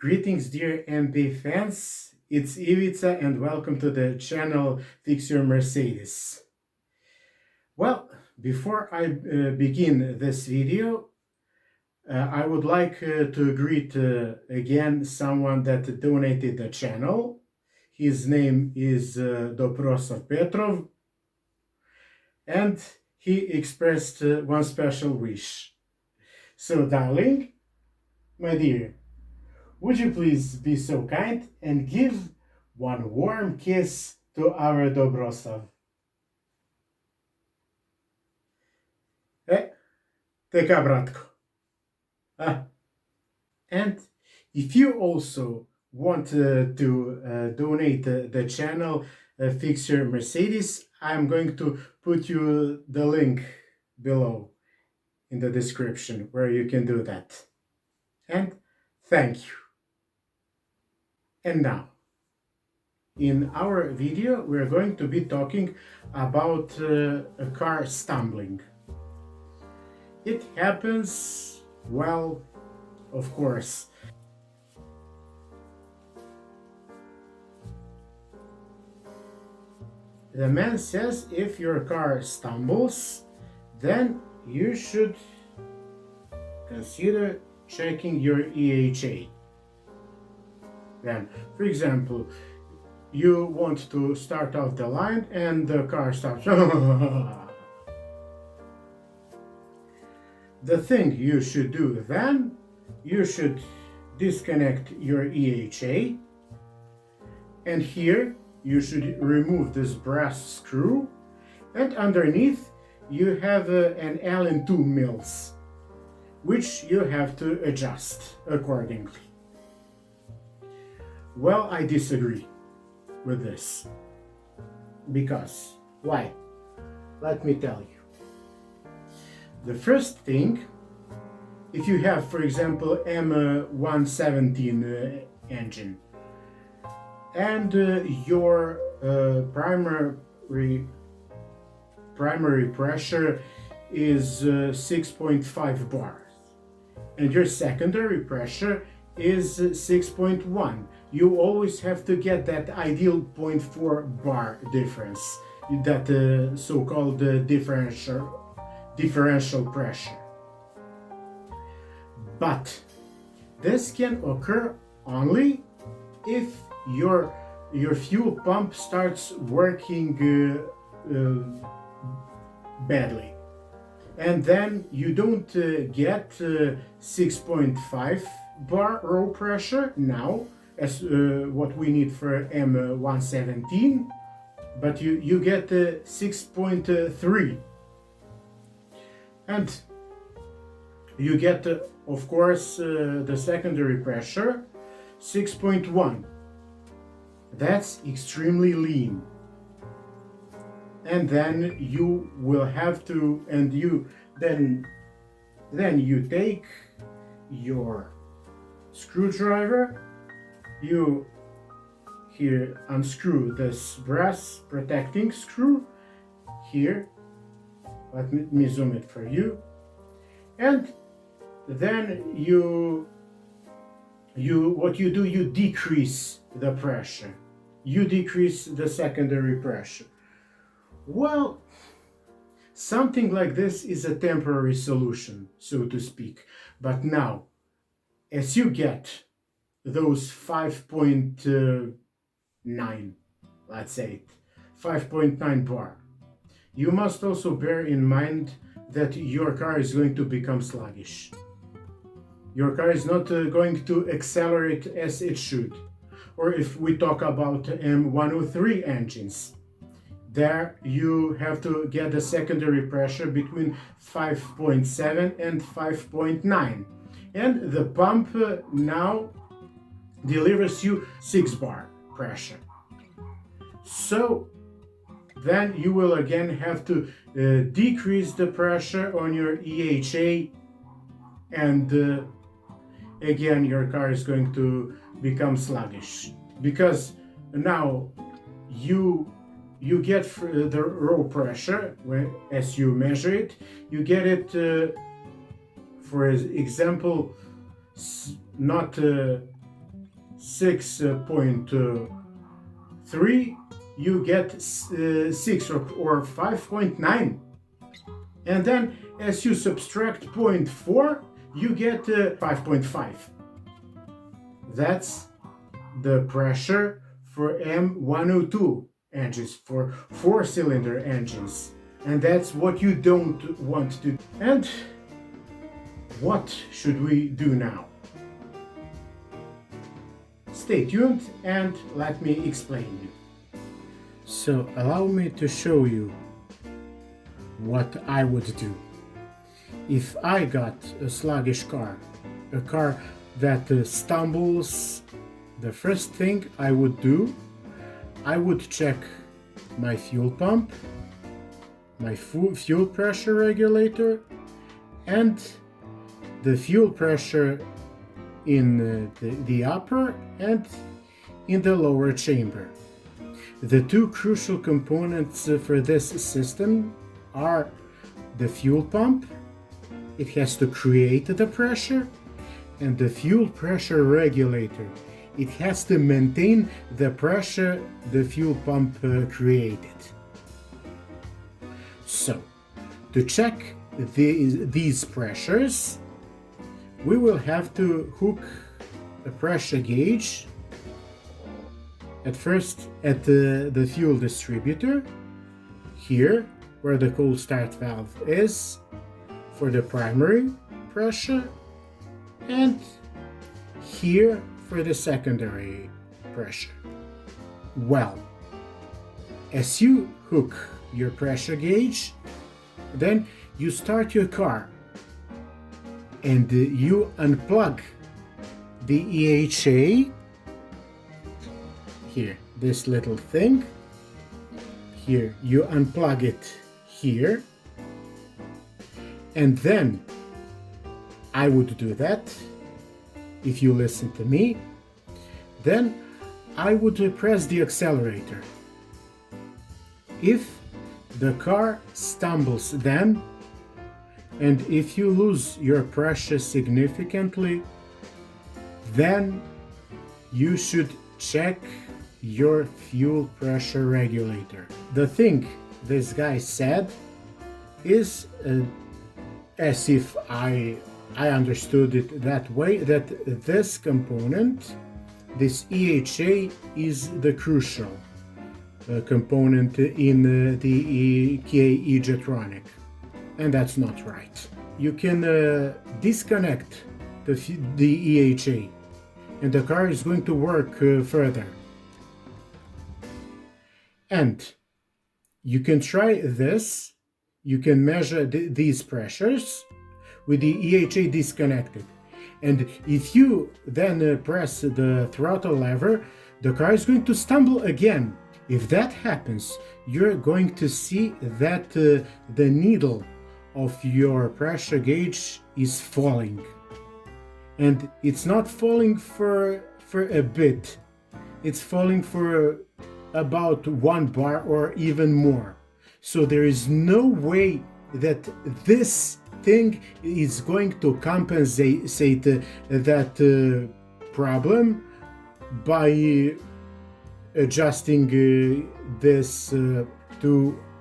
Greetings, dear MP fans. It's Ivica and welcome to the channel Fix Your Mercedes. Well, before I begin this video, I would like to greet again someone that donated the channel. His name is Dobrosov Petrov, and he expressed one special wish. So, darling, my dear, would you please be so kind and give one warm kiss to our Dobrosov? Така, bratko. And if you also want to donate the channel Fix Your Mercedes, I'm going to put you the link below in the description where you can do that. And thank you. And now, in our video, we're going to be talking about a car stumbling. It happens, well, of course. The man says if your car stumbles, then you should consider checking your EHA. Then, for example, you want to start off the line and the car starts. The thing you should do then, you should disconnect your EHA, and here you should remove this brass screw, and underneath you have an Allen 2 mills, which you have to adjust accordingly. Well, I disagree with this. Because, why? Let me tell you. The first thing, if you have, for example, M117 engine, and your primary pressure is 6.5 bars, and your secondary pressure is 6.1. You always have to get that ideal 0.4 bar difference, that so-called differential pressure. But this can occur only if your fuel pump starts working badly, and then you don't get 6.5 bar row pressure now as what we need for M117, but you get 6.3, and you get of course the secondary pressure 6.1. That's extremely lean. And then you will have to, and you then you take your screwdriver, you here unscrew this brass protecting screw here. Let me zoom it for you. And then you decrease the pressure. You decrease the secondary pressure. Well, something like this is a temporary solution, so to speak. But now, as you get those 5.9, let's say 5.9 bar, you must also bear in mind that your car is going to become sluggish. Your car is not going to accelerate as it should. Or if we talk about M103 engines, there you have to get the secondary pressure between 5.7 and 5.9. And the pump now delivers you 6 bar pressure. So then you will again have to decrease the pressure on your EHA, and again your car is going to become sluggish, because now you get the row pressure as you measure it. You get it, for example, not 6.3, you get 6 or 5.9. And then as you subtract 0.4, you get 5.5. That's the pressure for M102 engines, for 4-cylinder engines. And that's what you don't want to do. And what should we do now? Stay tuned and let me explain you. So allow me to show you what I would do. If I got a sluggish car, a car that stumbles, the first thing I would do, I would check my fuel pump, my fuel pressure regulator, and the fuel pressure in the upper and in the lower chamber. The two crucial components for this system are the fuel pump, it has to create the pressure, and the fuel pressure regulator, it has to maintain the pressure the fuel pump created. So, to check these pressures, we will have to hook a pressure gauge at first at the fuel distributor, here where the cold start valve is for the primary pressure, and here for the secondary pressure. Well, as you hook your pressure gauge, then you start your car and you unplug the EHA, here, this little thing, here, you unplug it here, and then I would do that, if you listen to me, then I would press the accelerator. If the car stumbles then, and if you lose your pressure significantly, then you should check your fuel pressure regulator. The thing this guy said is as if I understood it that way, that this component, this EHA, is the crucial component in the KE-Jetronic. And that's not right. You can disconnect the EHA and the car is going to work further. And you can try this, you can measure these pressures with the EHA disconnected. And if you then press the throttle lever, the car is going to stumble again. If that happens, you're going to see that the needle of your pressure gauge is falling. And it's not falling for a bit, it's falling for about 1 bar or even more. So there is no way that this thing is going to compensate that problem by adjusting this 2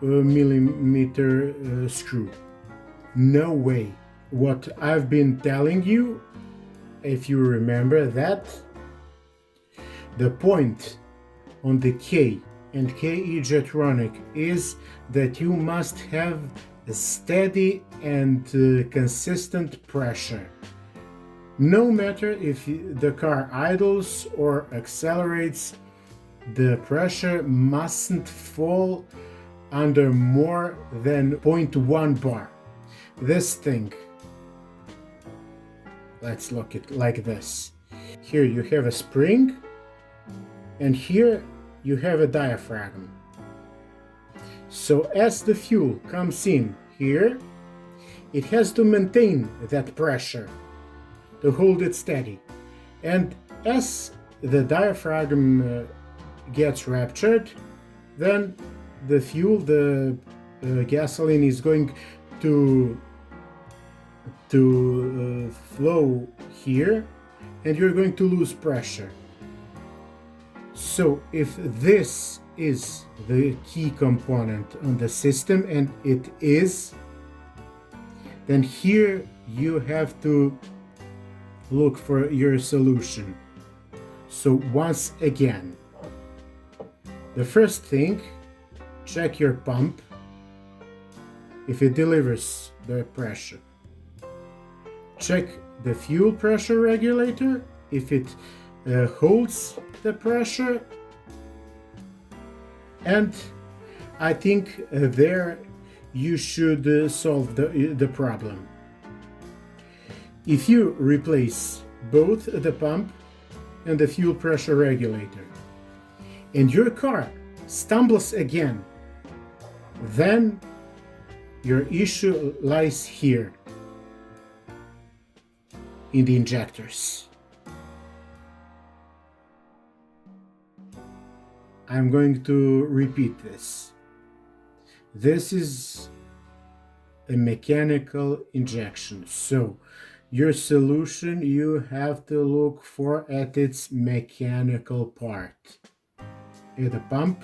millimeter screw. No way. What I've been telling you, if you remember that, the point on the K and KE-Jetronic is that you must have a steady and consistent pressure. No matter if the car idles or accelerates, the pressure mustn't fall under more than 0.1 bar. This thing, let's look at it like this. Here you have a spring, and here you have a diaphragm. So as the fuel comes in here, it has to maintain that pressure to hold it steady. And as the diaphragm gets ruptured, then the fuel, the gasoline, is going to flow here, and you're going to lose pressure. So if this is the key component on the system, and it is, then here you have to look for your solution. So once again, the first thing, check your pump if it delivers the pressure. Check the fuel pressure regulator if it holds the pressure. And I think there you should solve the problem. If you replace both the pump and the fuel pressure regulator, and your car stumbles again, then your issue lies here, in the injectors. I'm going to repeat this. This is a mechanical injection, so your solution you have to look for at its mechanical part. At the pump,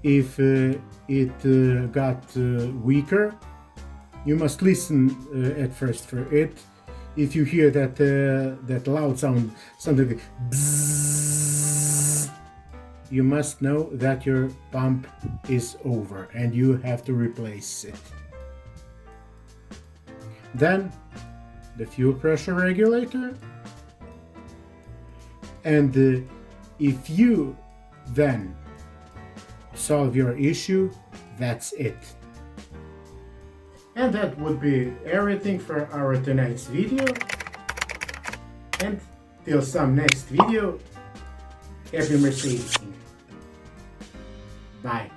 if it got weaker, you must listen at first for it. If you hear that loud sound, something like bzzz, you must know that your pump is over and you have to replace it. Then the fuel pressure regulator, and if you then solve your issue, that's it. And that would be everything for our tonight's video. And till some next video, happy Mercedesing. Bye.